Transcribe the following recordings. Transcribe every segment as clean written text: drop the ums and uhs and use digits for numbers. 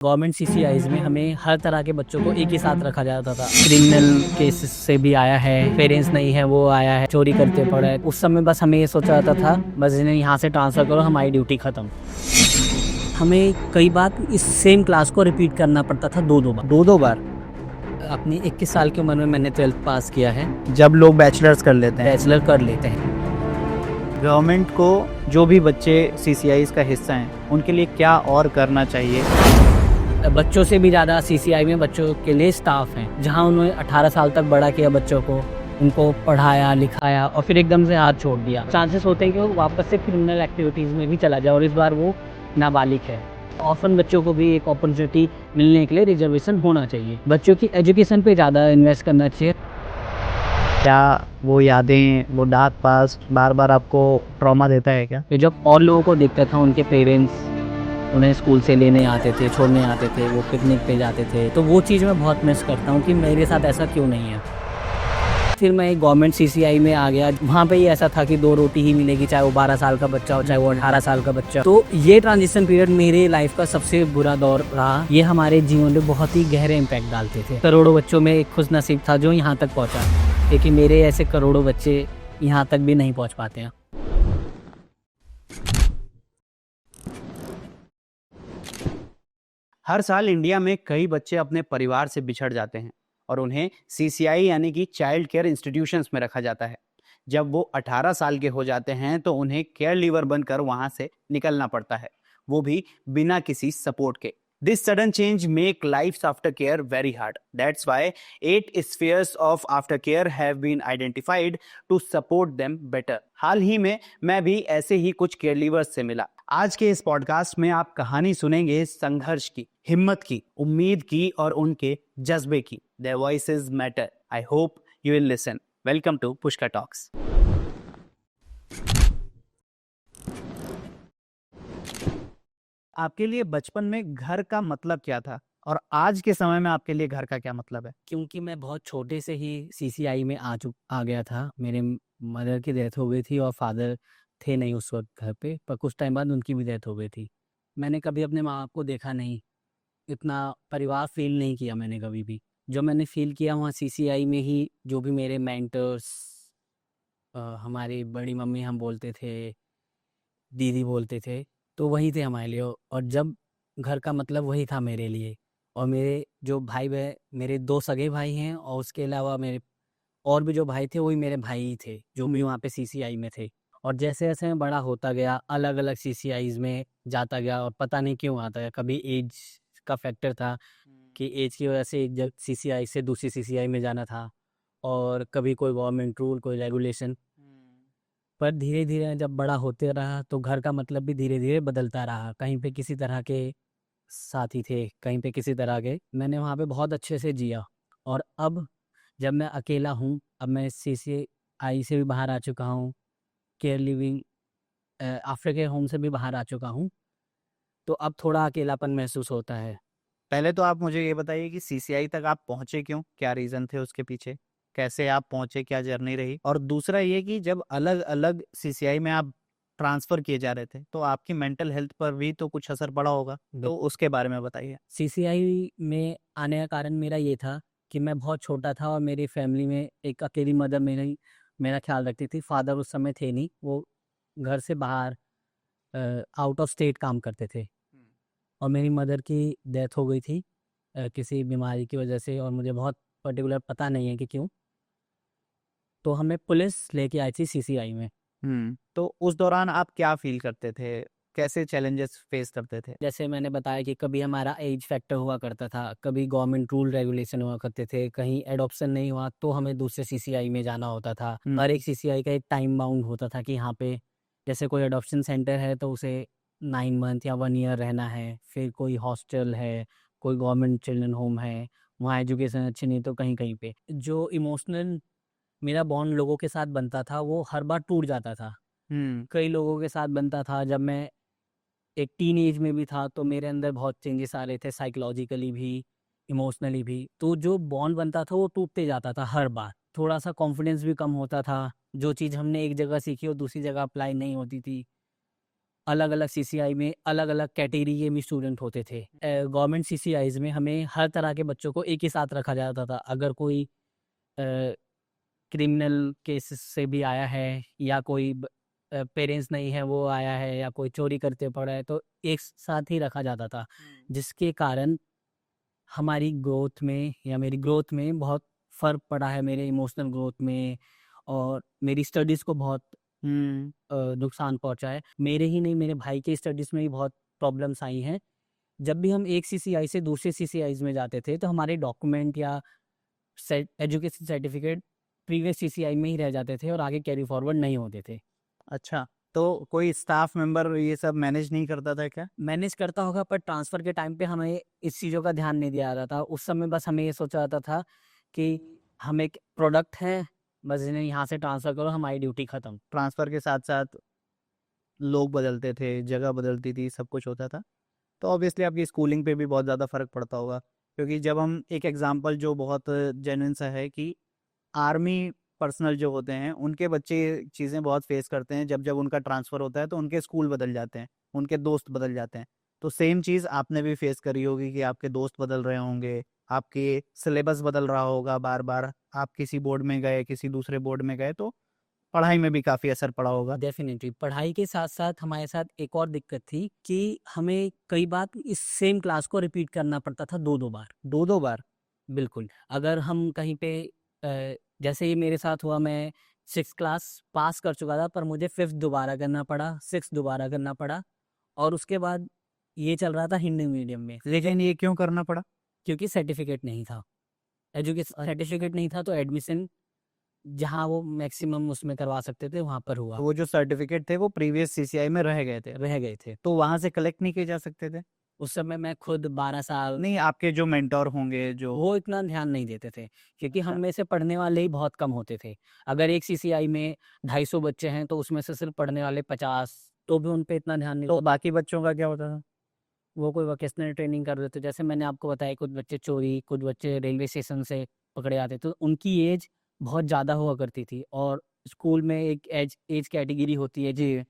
Government सीसीआईज में हमें हर तरह के बच्चों को एक ही साथ रखा जाता था। क्रिमिनल केसेस से भी आया है, पेरेंट्स नहीं है वो आया है, चोरी करते पड़े, उस समय बस हमें ये सोचा जाता था बस इन्हें यहाँ से ट्रांसफ़र करो, हमारी ड्यूटी ख़त्म। हमें कई बार इस सेम क्लास को रिपीट करना पड़ता था दो बार। अपनी 21 साल की उम्र में मैंने 12th पास किया है। जब लोग बैचलर्स कर लेते हैं, बैचलर कर लेते हैं। गवर्नमेंट को जो भी बच्चे सीसीआईज का हिस्सा हैं उनके लिए क्या और करना चाहिए? बच्चों से भी ज़्यादा सीसीआई में बच्चों के लिए स्टाफ हैं, जहां उन्होंने 18 साल तक बड़ा किया बच्चों को, उनको पढ़ाया लिखाया और फिर एकदम से हाथ छोड़ दिया। चांसेस होते हैं कि वो वापस से क्रिमिनल एक्टिविटीज़ में भी चला जाए और इस बार वो नाबालिग है। ऑर्फन बच्चों को भी एक अपॉर्चुनिटी मिलने के लिए रिजर्वेशन होना चाहिए। बच्चों की एजुकेशन पे ज़्यादा इन्वेस्ट करना चाहिए। क्या वो यादें, वो डार्क पास्ट बार बार आपको ट्रॉमा देता है क्या? फिर जब और लोगों को देखता था, उनके पेरेंट्स उन्हें स्कूल से लेने आते थे, छोड़ने आते थे, वो पिकनिक पे जाते थे, तो वो चीज़ मैं बहुत मिस करता हूँ कि मेरे साथ ऐसा क्यों नहीं है। फिर मैं एक गवर्नमेंट सीसीआई में आ गया, वहाँ पे ही ऐसा था कि 2 रोटी ही मिलेगी, चाहे वो 12 साल का बच्चा हो, चाहे वो 18 साल का बच्चा। तो ये ट्रांजिशन पीरियड मेरे लाइफ का सबसे बुरा दौर रहा। ये हमारे जीवन में बहुत ही गहरे इम्पैक्ट डालते थे। करोड़ों बच्चों में एक खुश नसीब था जो यहाँ तक पहुँचा, लेकिन मेरे ऐसे करोड़ों बच्चे यहाँ तक भी नहीं पहुँच पाते हैं। हर साल इंडिया में कई बच्चे अपने परिवार से बिछड़ जाते हैं और उन्हें सीसीआई यानी कि चाइल्ड केयर इंस्टीट्यूशंस में रखा जाता है। जब वो 18 साल के हो जाते हैं तो उन्हें केयर लीवर बनकर वहां से निकलना पड़ता है, वो भी बिना किसी सपोर्ट के। This sudden change make life after care very hard. That's why 8 spheres of after care have been identified to support them better. हाल ही में मैं भी ऐसे ही कुछ केयर लीवर्स से मिला। आज के इस पॉडकास्ट में आप कहानी सुनेंगे संघर्ष की, हिम्मत की, उम्मीद की और उनके जज्बे की। Their voices matter. I hope you will listen. Welcome to Pushka Talks. आपके लिए बचपन में घर का मतलब क्या था और आज के समय में आपके लिए घर का क्या मतलब है? क्योंकि मैं बहुत छोटे से ही सीसीआई में आ गया था। मेरे मदर की डेथ हो गई थी और फादर थे नहीं उस वक्त घर पे, पर कुछ टाइम बाद उनकी भी डेथ हो गई थी। मैंने कभी अपने माँ बाप को देखा नहीं, इतना परिवार फील नहीं किया मैंने कभी भी। जो मैंने फील किया वहाँ सीसीआई में ही, जो भी मेरे मेंटर्स, हमारी बड़ी मम्मी हम बोलते थे, दीदी बोलते थे, तो वही थे हमारे लिए। और जब घर का मतलब वही था मेरे लिए। और मेरे जो भाई बहन, मेरे 2 सगे भाई हैं और उसके अलावा मेरे और भी जो भाई थे वही मेरे भाई ही थे, जो भी वहाँ पे सीसीआई में थे। और जैसे-जैसे मैं बड़ा होता गया, अलग-अलग सीसीआईज़ में जाता गया और पता नहीं क्यों आता गया। कभी एज का फैक्टर था कि एज की वजह से एक सीसीआई से दूसरी सीसीआई में जाना था, और कभी कोई गवर्नमेंट रूल, कोई रेगुलेशन। पर धीरे-धीरे जब बड़ा होते रहा तो घर का मतलब भी धीरे-धीरे बदलता रहा। कहीं पे किसी तरह के साथी थे, कहीं पे किसी तरह के। मैंने वहाँ पे बहुत अच्छे से जिया। और अब जब मैं अकेला हूँ, अब मैं सीसीआई से भी बाहर आ चुका हूँ, care living after care home से भी बाहर आ चुका हूँ, तो अब थोड़ा अकेलापन महसूस होता है। पहले तो आप मुझे ये बताइए कि सीसीआई तक आप पहुंचे क्यों? क्या रीजन थे उसके पीछे? कैसे आप पहुंचे? क्या जर्नी रही? और दूसरा ये कि जब अलग-अलग सीसीआई में आप ट्रांसफर किए जा रहे थे, तो आपकी मेंटल हेल्थ पर भी तो कुछ असर पड़ा होगा, तो उसके बारे में बताइए। सीसीआई में आने का कारण मेरा ये था कि मैं बहुत छोटा था और मेरी फैमिली में एक अकेली मदर मेरा ख्याल रखती थी। फादर उस समय थे नहीं, वो घर से बाहर आउट ऑफ स्टेट काम करते थे। और मेरी मदर की डेथ हो गई थी किसी बीमारी की वजह से, और मुझे बहुत पर्टिकुलर पता नहीं है कि क्यों। तो हमें पुलिस लेके आई थी सीसीआई में। तो उस दौरान आप क्या फ़ील करते थे? कैसे चैलेंजेस फेस करते थे? जैसे मैंने बताया कि कभी हमारा एज फैक्टर हुआ करता था, कभी गवर्नमेंट रूल रेगुलेशन हुआ करते थे, कहीं एडॉप्शन नहीं हुआ तो हमें दूसरे सीसीआई में जाना होता था। हर एक सीसीआई का एक टाइम बाउंड होता था कि यहाँ पे जैसे कोई एडॉप्शन सेंटर है तो उसे 9 मंथ या 1 ईयर रहना है। फिर कोई हॉस्टल है, कोई गवर्नमेंट चिल्ड्रन होम है, वहाँ एजुकेशन अच्छी नहीं तो कहीं-कहीं पे। जो इमोशनल मेरा बॉन्ड लोगों के साथ बनता था वो हर बार टूट जाता था। हुँ। कई लोगों के साथ बनता था, जब मैं एक टीन एज में भी था तो मेरे अंदर बहुत चेंजेस आ रहे थे, साइकोलॉजिकली भी, इमोशनली भी। तो जो बॉन्ड बनता था वो टूटते जाता था हर बार। थोड़ा-सा कॉन्फिडेंस भी कम होता था, जो चीज़ हमने एक जगह सीखी वो दूसरी जगह अप्लाई नहीं होती थी। अलग-अलग सीसीआई में अलग-अलग कैटेगरी के भी स्टूडेंट होते थे। गवर्नमेंट सीसीआईज़ में हमें हर तरह के बच्चों को एक ही साथ रखा जाता था। अगर कोई अ, क्रिमिनल केसेस से भी आया है या कोई पेरेंट्स नहीं है वो आया है या कोई चोरी करते पड़ा है तो एक साथ ही रखा जाता था। जिसके कारण हमारी ग्रोथ में या मेरी ग्रोथ में बहुत फ़र्क पड़ा है, मेरे इमोशनल ग्रोथ में और मेरी स्टडीज़ को बहुत हुँ। नुकसान पहुँचा है। मेरे ही नहीं, मेरे भाई के स्टडीज़ में भी बहुत प्रॉब्लम्स आई हैं। जब भी हम एक सीसीआई से दूसरे सीसीआईज़ में जाते थे, तो हमारे डॉक्यूमेंट या एजुकेशन सर्टिफिकेट प्रीवियस सीसीआई में ही रह जाते थे और आगे कैरी फॉरवर्ड नहीं होते थे। अच्छा, तो कोई स्टाफ मेंबर ये सब मैनेज नहीं करता था क्या? मैनेज करता होगा पर ट्रांसफ़र के टाइम पे हमें इस चीज़ों का ध्यान नहीं दिया जाता था। उस समय बस हमें ये सोचा जाता था कि हम एक प्रोडक्ट हैं, बस इन्हें यहाँ से ट्रांसफ़र करो, हमारी ड्यूटी खत्म। ट्रांसफ़र के साथ-साथ लोग बदलते थे, जगह बदलती थी, सब कुछ होता था। तो ऑब्वियसली आपकी स्कूलिंग पे भी बहुत ज़्यादा फ़र्क पड़ता होगा। क्योंकि जब हम एक एग्ज़ाम्पल जो बहुत जेन्युइन सा है कि आर्मी पर्सनल जो होते हैं, उनके बच्चे ये चीज़ें बहुत फ़ेस करते हैं। जब-जब उनका ट्रांसफ़र होता है, तो उनके स्कूल बदल जाते हैं, उनके दोस्त बदल जाते हैं। तो सेम चीज़ आपने भी फ़ेस करी होगी कि आपके दोस्त बदल रहे होंगे, आपके सिलेबस बदल रहा होगा बार-बार। आप किसी बोर्ड में गए, किसी दूसरे बोर्ड में गए, तो पढ़ाई में भी काफ़ी असर पड़ा होगा। डेफ़िनिटली पढ़ाई के साथ-साथ हमारे साथ एक और दिक्कत थी कि हमें कई बार इस सेम क्लास को रिपीट करना पड़ता था 2-2 बार। 2-2 बार? बिल्कुल, अगर हम कहीं पे जैसे ही मेरे साथ हुआ मैं 6th क्लास पास कर चुका था पर मुझे 5th दोबारा करना पड़ा, 6th दोबारा करना पड़ा और उसके बाद ये चल रहा था हिंदी मीडियम में। लेकिन ये क्यों करना पड़ा? क्योंकि सर्टिफ़िकेट नहीं था। सर्टिफ़िकेट नहीं था तो एडमिशन जहाँ वो मैक्सिमम उसमें करवा सकते थे वहाँ पर हुआ, तो वो जो सर्टिफ़िकेट थे, वो प्रीवियस सीसीआई में रह गए थे। रह गए थे। तो वहाँ से कलेक्ट नहीं किए जा सकते थे? उस समय मैं खुद 12 साल नहीं, आपके जो मेंटर होंगे जो वो इतना ध्यान नहीं देते थे क्योंकि हम अच्छा, में से पढ़ने वाले ही बहुत कम होते थे। अगर एक सीसीआई में 250 बच्चे हैं तो उसमें से सिर्फ़ पढ़ने वाले 50 तो भी उन पे इतना ध्यान नहीं तो बाकी बच्चों का क्या होता था? वो कोई वोकेशनल ट्रेनिंग कर रहे थे। जैसे मैंने आपको बताया कुछ बच्चे चोरी, कुछ बच्चे रेलवे स्टेशन से पकड़े आते तो उनकी एज बहुत ज़्यादा हुआ करती थी और स्कूल में एक एज एज कैटेगरी होती है जी,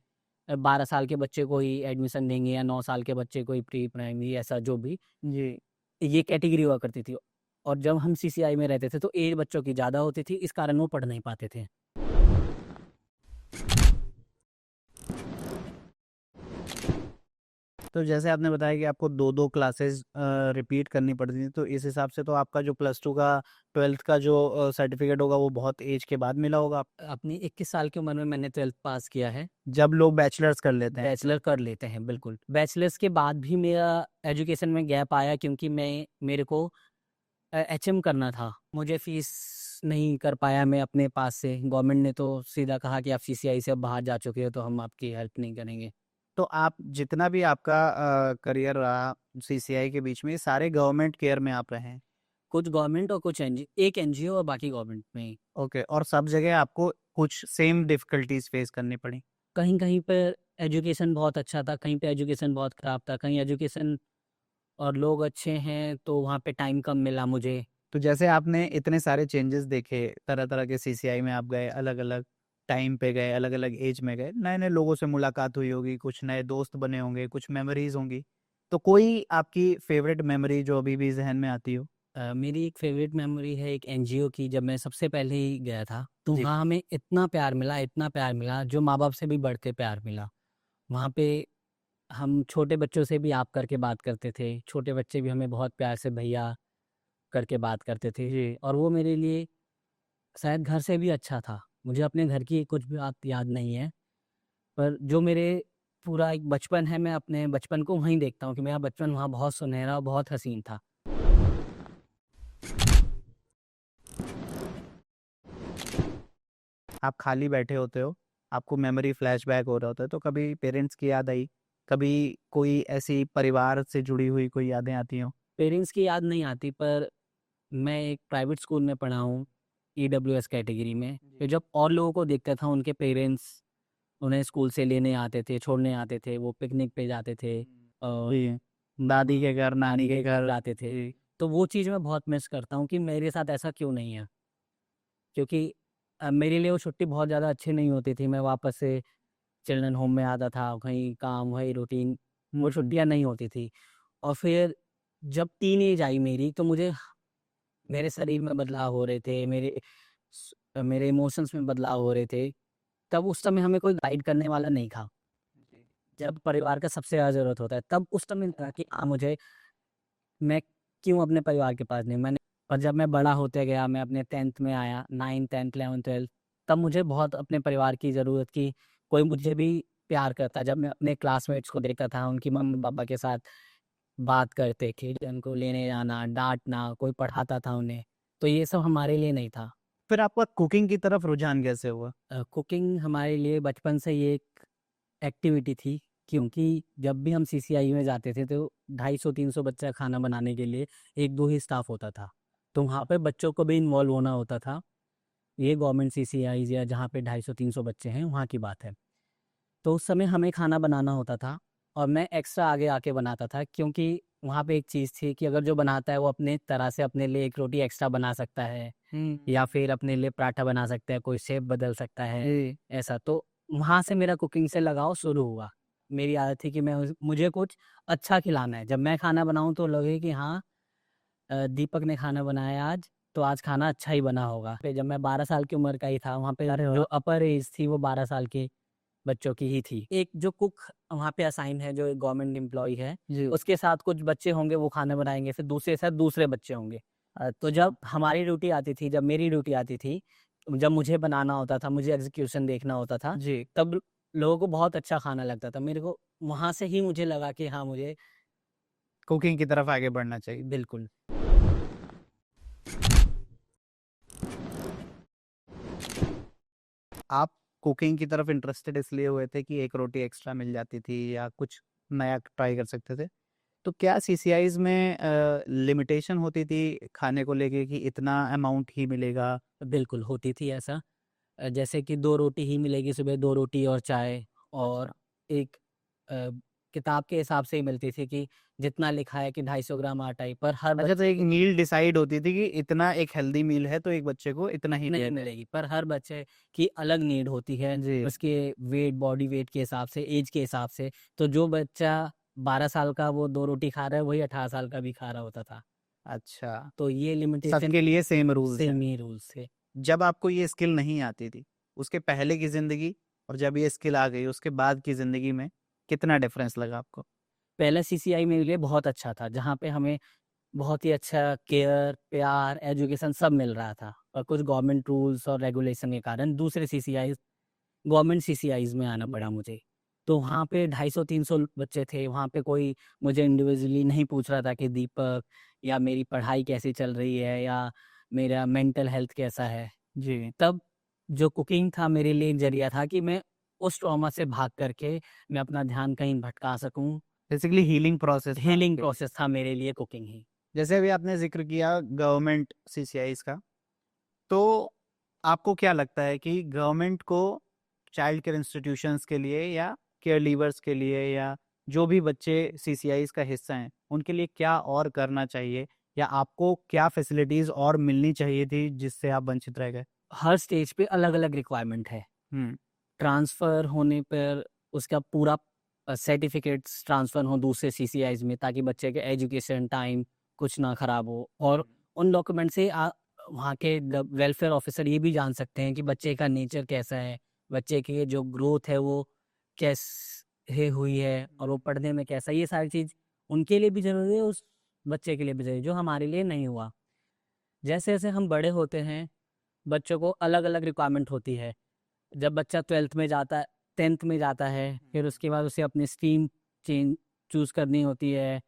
12 साल के बच्चे को ही एडमिशन देंगे या 9 साल के बच्चे को ही प्री प्राइमरी ऐसा जो भी, जी। ये कैटेगरी हुआ करती थी। और जब हम सीसीआई में रहते थे तो एज बच्चों की ज़्यादा होती थी, इस कारण वो पढ़ नहीं पाते थे। तो जैसे आपने बताया कि आपको 2-2 क्लासेस रिपीट करनी पड़ती थी, तो इस हिसाब से तो आपका जो प्लस 2 का 12th का जो सर्टिफ़िकेट होगा, वो बहुत ऐज के बाद मिला होगा आपको? अपनी 21 साल की उम्र में मैंने 12th पास किया है। जब लोग बैचलर्स कर लेते हैं। बैचलर कर लेते हैं, बिल्कुल। बैचलर्स के बाद भी मेरा एजुकेशन में गैप आया क्योंकि मेरे को एचएम करना था। मुझे फ़ीस नहीं कर पाया मैं अपने पास से। गवर्नमेंट ने तो सीधा कहा कि आप सीसीआई से अब बाहर जा चुके हो, तो हम आपकी हेल्प नहीं करेंगे। तो आप जितना भी आपका करियर रहा सीसीआई के बीच में, सारे गवर्नमेंट केयर में आप रहे हैं। कुछ गवर्नमेंट और कुछ एक एनजीओ और बाकी गवर्नमेंट में ही। ओके और सब जगह आपको कुछ सेम डिफ़िकल्टीज़ फ़ेस करनी पड़ी। कहीं-कहीं पर एजुकेशन बहुत अच्छा था, कहीं पे एजुकेशन बहुत ख़राब था। कहीं एजुकेशन और लोग अच्छे हैं, तो वहाँ पे टाइम कम मिला मुझे। तो जैसे आपने इतने सारे चेंजेस देखे, तरह-तरह के सीसीआई में आप गए, अलग-अलग टाइम पे गए, अलग-अलग एज में गए, नए-नए लोगों से मुलाकात हुई होगी, कुछ नए दोस्त बने होंगे, कुछ मेमोरीज़ होंगी। तो कोई आपकी फ़ेवरेट मेमोरी जो अभी भी ज़हन में आती हो? मेरी एक फ़ेवरेट मेमोरी है एक एनजीओ की जब मैं सबसे पहले ही गया था, तो जी। वहाँ हमें इतना प्यार मिला जो माँ-बाप से भी बढ़ के प्यार मिला। वहाँ पे हम छोटे बच्चों से भी आप करके बात करते थे, छोटे बच्चे भी हमें बहुत प्यार से भैया करके बात करते थे जी। और वो मेरे लिए शायद घर से भी अच्छा था। मुझे अपने घर की कुछ भी बात याद नहीं है, पर जो मेरे पूरा एक बचपन है, मैं अपने बचपन को वहीं देखता हूँ कि मेरा बचपन वहाँ बहुत सुनहरा और बहुत हसीन था। आप खाली बैठे होते हो, आपको मेमोरी फ्लैशबैक हो रहा होता है, तो कभी पेरेंट्स की याद आई? कभी कोई ऐसी परिवार से जुड़ी हुई कोई यादें आती हों? पेरेंट्स की याद नहीं आती पर मैं एक प्राइवेट स्कूल में पढ़ा हूँ, ईडब्ल्यूएस कैटेगरी में। जी। तो जब और लोगों को देखता था उनके पेरेंट्स उन्हें स्कूल से लेने आते थे, छोड़ने आते थे, वो पिकनिक पे जाते थे जी, दादी के घर, नानी नानी के के घर घर। जाते थे। जी। तो वो चीज़ मैं बहुत मिस करता हूँ कि मेरे साथ ऐसा क्यों नहीं है? क्योंकि मेरे लिए वो छुट्टी बहुत ज़्यादा अच्छी नहीं होती थी। मैं वापस से चिल्ड्रन होम में आता था, वहीं काम, वही रूटीन, वो हुँ, छुट्टियाँ नहीं होती थी। और फिर जब टीनेज आई मेरी, तो मुझे मेरे शरीर में बदलाव हो रहे थे, मेरे इमोशंस में बदलाव हो रहे थे। तब उस समय हमें कोई गाइड करने वाला नहीं था। जी। जब परिवार का सबसे ज़्यादा ज़रूरत होता है, तब उस समय लगा कि मुझे, मैं क्यों अपने परिवार के पास नहीं। मैंने और जब मैं बड़ा होते गया, मैं अपने 10th में आया, 9th, 10th, 11th, 12th, तब मुझे बहुत अपने परिवार की ज़रूरत की। कोई मुझे भी प्यार करता। जब मैं अपने क्लासमेट्स को देखता था, उनकी मम्मी-पापा के साथ बात करते थे, उनको लेने जाना, डाँटना, कोई पढ़ाता था उन्हें, तो ये सब हमारे लिए नहीं था। फिर आपका कुकिंग की तरफ रुझान कैसे हुआ? कुकिंग हमारे लिए बचपन से ही एक एक्टिविटी थी, क्योंकि जब भी हम सीसीआई में जाते थे, तो 250-300 बच्चा खाना बनाने के लिए 1-2 ही स्टाफ होता था। तो वहाँ पे बच्चों को भी इन्वॉल्व होना होता था। ये गवर्नमेंट सीसीआईज़ या जहाँ पे 250-300 बच्चे हैं, वहाँ की बात है। तो उस समय हमें खाना बनाना होता था, और मैं एक्स्ट्रा आगे आके बनाता था, क्योंकि वहाँ पे एक चीज़ थी कि अगर जो बनाता है वो अपने तरह से अपने लिए 1 रोटी एक्स्ट्रा बना सकता है, हुँ, या फिर अपने लिए पराठा बना सकता है, कोई शेप बदल सकता है, जी। ऐसा। तो वहाँ से मेरा कुकिंग से लगाव शुरू हुआ। मेरी आदत थी कि मुझे कुछ अच्छा खिलाना है। जब मैं खाना बनाऊँ तो लगे कि हाँ, दीपक ने खाना बनाया आज, तो आज खाना अच्छा ही बना होगा। फिर जब मैं 12 साल की उम्र का ही था, वहाँ पे अरे जो वाह! अपर एज थी वो 12 साल के बच्चों की ही थी। एक जो कुक वहाँ पे असाइन है, जो एक गवर्नमेंट एम्प्लॉयी है, जी। उसके साथ कुछ बच्चे होंगे, वो खाना बनाएँगे, फिर दूसरे के साथ दूसरे बच्चे होंगे। तो अच्छा। जब हमारी ड्यूटी आती थी, जब मेरी ड्यूटी आती थी, जब मुझे बनाना होता था, मुझे एग्ज़ीक्यूशन देखना होता था, जी। तब लोगों को बहुत अच्छा खाना लगता था। मेरे को वहाँ से ही मुझे लगा कि हाँ, मुझे कुकिंग की तरफ आगे बढ़ना चाहिए। बिल्कुल। आप कुकिंग की तरफ इंटरेस्टेड इसलिए हुए थे कि 1 रोटी एक्स्ट्रा मिल जाती थी या कुछ नया ट्राई कर सकते थे? तो क्या सीसीआईज़ में लिमिटेशन होती थी खाने को लेके कि इतना अमाउंट ही मिलेगा? बिल्कुल, होती थी ऐसा। जैसे कि 2 रोटी ही मिलेगी सुबह, 2 रोटी और चाय, और अच्छा। एक अ, किताब के हिसाब से ही मिलती थी कि जितना लिखा है कि 250 ग्राम आटा ही, पर हर अच्छा, तो बच्चे एक की मील डिसाइड होती थी कि इतना एक हेल्दी मील है तो एक बच्चे को इतना ही नहीं दिया जाए। मिलेगी, पर हर बच्चे की अलग नीड होती है, जी। उसके वेट, बॉडी वेट के हिसाब से, ऐज के हिसाब से। तो जो बच्चा 12 साल का वो 2 रोटी खा रहा है, वही 18 साल का भी खा रहा होता था। अच्छा, तो ये लिमिटेशन सबके लिए सेम रूल्स हैं। सेम ही रूल्स थे। जब आपको ये स्किल नहीं आती थी, उसके पहले की ज़िंदगी और जब ये स्किल आ गई उसके बाद की ज़िंदगी में कितना डिफरेंस लगा आपको? पहला सीसीआई मेरे लिए बहुत अच्छा था, जहाँ पे हमें बहुत ही अच्छा केयर, प्यार, एजुकेशन सब मिल रहा था। और कुछ गवर्नमेंट रूल्स और रेगुलेशन के कारण दूसरे सीसीआईज़, गवर्नमेंट सीसीआईज़ में आना पड़ा मुझे। तो वहाँ पे 250-300 बच्चे थे, वहाँ पे कोई मुझे इंडिविजुअली नहीं पूछ रहा था कि दीपक, या मेरी पढ़ाई कैसी चल रही है, या मेरा मेंटल हेल्थ कैसा है। जी। तब जो कुकिंग था मेरे लिए एक ज़रिया था कि मैं उस ट्रॉमा से भाग कर के मैं अपना ध्यान कहीं भटका सकूँ। बेसिकली हीलिंग प्रोसेस था हीलिंग आपके लिए। प्रोसेस था मेरे लिए कुकिंग ही। जैसे अभी आपने ज़िक्र किया गवर्नमेंट सीसीआईज़ का, तो आपको क्या लगता है कि गवर्नमेंट को चाइल्ड केयर इंस्टीट्यूशंस के लिए या केयर लीवर्स के लिए या जो भी बच्चे सीसीआईज़ का हिस्सा हैं, उनके लिए क्या और करना चाहिए? या आपको क्या फैसिलिटीज़ और मिलनी चाहिए थी जिससे आप वंचित रह गए? हर स्टेज पे अलग-अलग रिक्वायरमेंट है। हुँ, ट्रांसफ़र होने पर उसका पूरा सर्टिफ़िकेट्स ट्रांसफ़र हो दूसरे सीसीआईज़ में, ताकि बच्चे के एजुकेशन टाइम कुछ ना ख़राब हो। और उन डॉक्यूमेंट से वहाँ के वेलफेयर ऑफ़िसर ये भी जान सकते हैं कि बच्चे का नेचर कैसा है, बच्चे की जो ग्रोथ है वो कैसे हुई है, और वो पढ़ने में कैसा है। ये सारी चीज़ उनके लिए भी ज़रूरी है, उस बच्चे के लिए भी ज़रूरी है, जो हमारे लिए नहीं हुआ। जैसे-जैसे हम बड़े होते हैं, बच्चों को अलग-अलग रिक्वायरमेंट होती है। जब बच्चा 12th में जाता है, 10th में जाता है, फिर उसके बाद उसे अपनी स्ट्रीम चेंज चूज़ करनी होती है।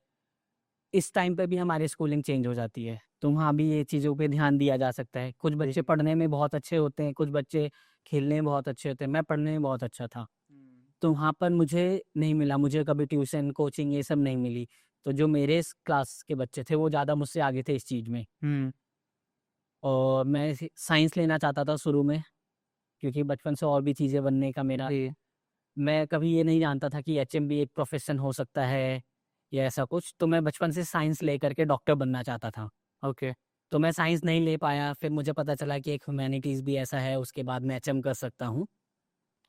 इस टाइम पे भी हमारी स्कूलिंग चेंज हो जाती है, तो वहाँ भी ये चीज़ों पे ध्यान दिया जा सकता है। कुछ जी। बच्चे पढ़ने में बहुत अच्छे होते हैं, कुछ बच्चे खेलने में बहुत अच्छे होते हैं। मैं पढ़ने में बहुत अच्छा था, हुँ। तो वहाँ पर मुझे नहीं मिला, मुझे कभी ट्यूशन, कोचिंग ये सब नहीं मिली। तो जो मेरे इस क्लास के बच्चे थे, वो ज़्यादा मुझसे आगे थे इस चीज़ में। हुँ, और मैं साइंस लेना चाहता था शुरू में, क्योंकि बचपन से और भी चीज़ें बनने का मेरा, जी, मैं कभी ये नहीं जानता था कि एचएम भी एक प्रोफ़ेशन हो सकता है या ऐसा कुछ, तो मैं बचपन से साइंस लेकर के डॉक्टर बनना चाहता था। ओके। तो मैं साइंस नहीं ले पाया, फिर मुझे पता चला कि एक ह्यूमैनिटीज़ भी ऐसा है, उसके बाद मैं एचएम कर सकता हूँ।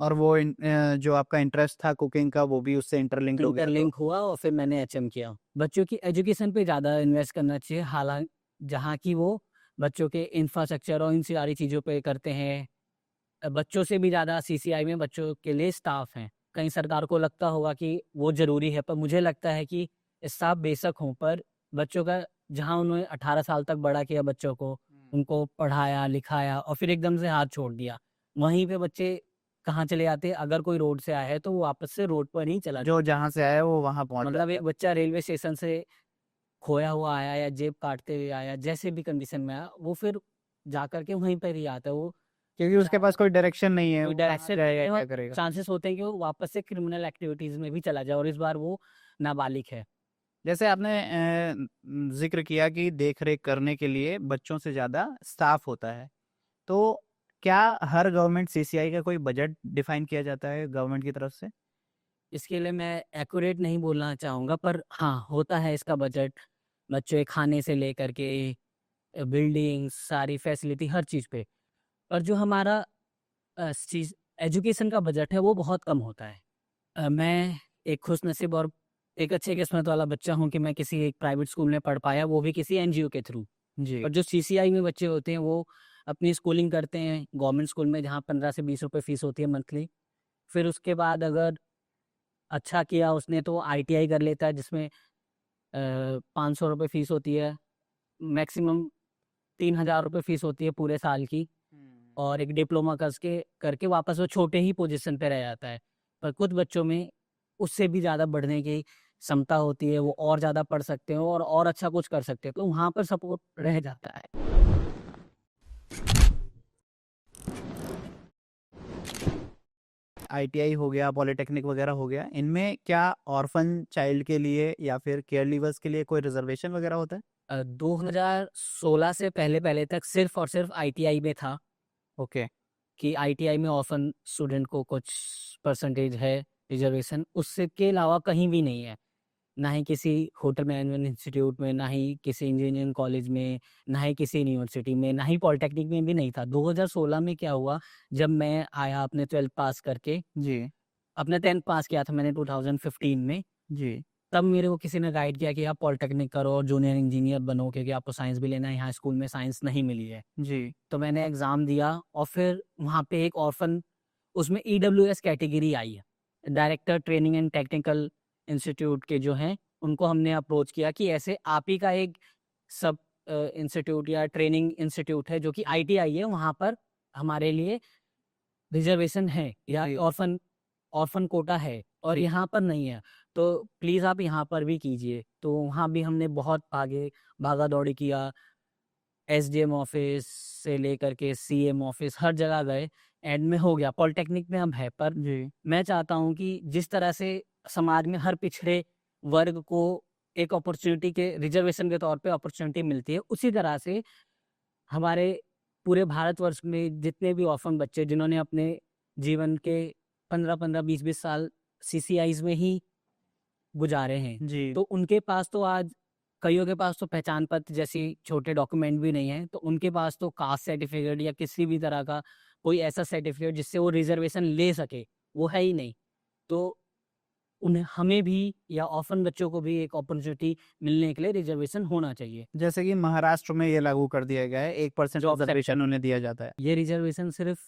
और वो जो आपका इंटरेस्ट था कुकिंग का वो भी उससे इंटरलिंक्ड हो गया। इंटरलिंक हुआ और फिर मैंने एचएम किया। बच्चों की एजुकेशन पे ज़्यादा इन्वेस्ट करना चाहिए, हालांकि जहाँ की वो बच्चों के इंफ्रास्ट्रक्चर और इन सारी चीज़ों पे करते हैं। बच्चों से भी ज़्यादा सीसीआई में बच्चों के लिए स्टाफ हैं। कहीं सरकार को लगता होगा कि वो ज़रूरी है, पर मुझे लगता है कि स्टाफ बेशक हों, पर बच्चों का जहाँ उन्होंने 18 साल तक बड़ा किया बच्चों को, उनको पढ़ाया, लिखाया और फिर एकदम से हाथ छोड़ दिया। वहीं पे बच्चे कहाँ चले जाते हैं? अगर कोई रोड से आया है, तो वो वापस से रोड पर ही चला जो जहाँ से आया वो वहाँ पहुँच मतलब एक बच्चा रेलवे स्टेशन से खोया हुआ आया या जेब काटते हुए आया, जैसे भी कंडीशन में आया, वो फिर जाकर के वहीं पर ही आता है। वो क्योंकि उसके पास कोई डायरेक्शन नहीं है, कोई वो कहाँ डायरेक्शन जाएगा, क्या और करेगा। चांसेस होते हैं कि वो वापस से क्रिमिनल एक्टिविटीज़ में भी चला जाए और इस बार वो नाबालिग है। जैसे आपने ज़िक्र किया कि देख-रेख करने के लिए बच्चों से ज़्यादा स्टाफ होता है। तो क्या हर गवर्नमेंट सीसीआई का कोई बजट डिफाइन किया जाता है गवर्नमेंट की तरफ से? इसके लिए मैं एक्यूरेट नहीं बोलना चाहूँगा, पर हाँ, होता है इसका बजट। बच्चों के खाने से लेकर के बिल्डिंग्स, सारी फैसिलिटी हर चीज़ पे। और जो हमारा चीज़ एजुकेशन का बजट है, वो बहुत कम होता है। मैं एक खुशनसीब और एक अच्छे किस्मत वाला बच्चा हूँ कि मैं किसी एक प्राइवेट स्कूल में पढ़ पाया, वो भी किसी एनजीओ के थ्रू। जी। और जो सीसीआई में बच्चे होते हैं, वो अपनी स्कूलिंग करते हैं गवर्नमेंट स्कूल में, जहाँ 15 से 20 रुपए फ़ीस होती है मंथली। फिर उसके बाद अगर अच्छा किया उसने तो आईटीआई कर लेता है, जिसमें 500 रुपए फ़ीस होती है। मैक्सिमम 3000 रुपए फ़ीस होती है पूरे साल की। और एक डिप्लोमा करके करके वापस वो छोटे ही पोजीशन पे रह जाता है। पर कुछ बच्चों में उससे भी ज़्यादा बढ़ने की क्षमता होती है, वो और ज़्यादा पढ़ सकते हैं और अच्छा कुछ कर सकते हैं, तो वहाँ पर सपोर्ट रह जाता है। आईटीआई हो गया, पॉलिटेक्निक वगैरह हो गया, इनमें क्या ऑर्फन चाइल्ड के लिए या फिर केयर लीवर्स के लिए कोई रिजर्वेशन वगैरह होता है? 2016 से पहले-पहले तक सिर्फ़ और सिर्फ़ आईटीआई में था ओके। कि आईटीआई में ऑर्फन स्टूडेंट को कुछ परसेंटेज है रिज़र्वेशन, उससे के अलावा कहीं भी नहीं है। ना ही किसी होटल मैनेजमेंट इंस्टीट्यूट में, ना ही किसी इंजीनियरिंग कॉलेज में, ना ही किसी यूनिवर्सिटी में, ना ही पॉलिटेक्निक में भी नहीं था। 2016 में क्या हुआ, जब मैं आया अपने 12th पास करके, जी, अपने 10th पास किया था मैंने 2015 में, जी। तब मेरे को किसी ने गाइड किया कि आप पॉलिटेक्निक करो और जूनियर इंजीनियर बनो, क्योंकि आपको साइंस भी लेना है, यहाँ स्कूल में साइंस नहीं मिली है। जी। तो मैंने एग्ज़ाम दिया और फिर वहाँ पे एक ऑर्फन, उसमें ईडब्ल्यूएस कैटेगरी आई है। Director training and technical institute के जो हैं, उनको हमने अप्रोच किया कि ऐसे आप ही का एक सब इंस्टीट्यूट या ट्रेनिंग इंस्टीट्यूट है जो कि आईटीआई है, वहाँ पर हमारे लिए रिज़र्वेशन है या जी। ऑर्फन ऑर्फन कोटा है और जी। यहाँ पर नहीं है, तो प्लीज़ आप यहाँ पर भी कीजिए। तो वहाँ भी हमने बहुत भागा-दौड़ी किया। एसडीएम ऑफिस से लेकर के सीएम ऑफिस हर जगह गए, एंड में हो गया, पॉलिटेक्निक में अब है। पर जी। मैं चाहता हूँ कि जिस तरह से समाज में हर पिछड़े वर्ग को एक अपॉर्चुनिटी के रिजर्वेशन के तौर पे अपॉर्चुनिटी मिलती है, उसी तरह से हमारे पूरे भारतवर्ष में जितने भी ऑर्फन बच्चे जिन्होंने अपने जीवन के 15-15, 20-20 साल सीसीआईज़ में ही गुज़ारे हैं, जी। तो उनके पास तो आज कइयों के पास तो पहचान पत्र जैसी छोटे डॉक्यूमेंट भी नहीं है, तो उनके पास तो कास्ट सर्टिफ़िकेट या किसी भी तरह का कोई ऐसा सर्टिफ़िकेट जिससे वो रिज़र्वेशन ले सके, वो है ही नहीं। तो उन्हें हमें भी या ऑर्फन बच्चों को भी एक अपॉर्च्युनिटी मिलने के लिए रिज़र्वेशन होना चाहिए। जैसे कि महाराष्ट्र में ये लागू कर दिया गया है, 1% जॉब सेक्टर, रिजर्वेशन उन्हें दिया जाता है। ये रिज़र्वेशन सिर्फ़